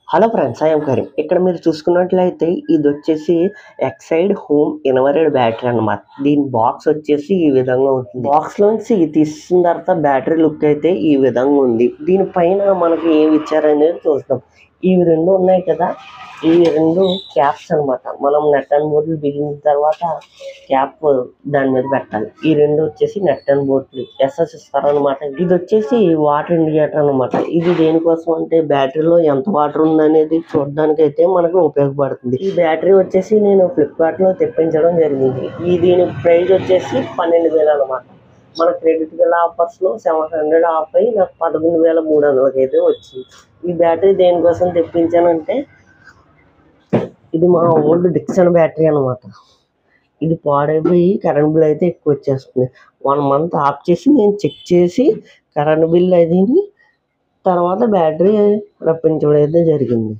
Hello friends, I'm Karim. ఇక్కడ మీరు చూసుకున్నట్లయితే ఇదొచ్చేసి ఎక్సైడ్ హోమ్ ఇన్వర్టెడ్ బ్యాటరీ అనమాట. దీని బాక్స్ వచ్చేసి ఈ విధంగా ఉంటుంది. బాక్స్ లోంచి తీసిన తర్వాత బ్యాటరీ లుక్ అయితే ఈ విధంగా ఉంది. దీనిపైన మనకి ఏమి ఇచ్చారనేది చూద్దాం. ఇవి రెండు ఉన్నాయి కదా, ఇవి రెండు క్యాప్స్ అనమాట. మనం నెట్ అండ్ బోర్డులు బిగిన తర్వాత క్యాప్ దాని మీద పెట్టాలి. ఈ రెండు వచ్చేసి నెట్ అండ్ బోర్డులు ఎస్ఎస్ ఇస్తారనమాట. ఇది వచ్చేసి వాటర్ ఇండికేటర్ అనమాట. ఇది దేనికోసం అంటే బ్యాటరీలో ఎంత వాటర్ ఉందనేది చూడడానికి అయితే మనకు ఉపయోగపడుతుంది. ఈ బ్యాటరీ వచ్చేసి నేను ఫ్లిప్కార్ట్ లో తెప్పించడం జరిగింది. దీని ప్రైస్ వచ్చేసి 12,000 అనమాట. మన క్రెడిట్ గల ఆఫర్స్ లో 700 ఆఫ్ అయి నాకు 11,300 అయితే వచ్చింది. ఈ బ్యాటరీ దేనికోసం తెప్పించానంటే ఇది మా ఓల్డ్ డిక్సన్ బ్యాటరీ అనమాట. ఇది పాడైపోయి కరెంట్ బిల్ అయితే ఎక్కువ వచ్చేస్తుంది. 1 మంత్ ఆఫ్ చేసి నేను చెక్ చేసి కరెంట్ బిల్ అది తర్వాత బ్యాటరీ రప్పించడం అయితే జరిగింది.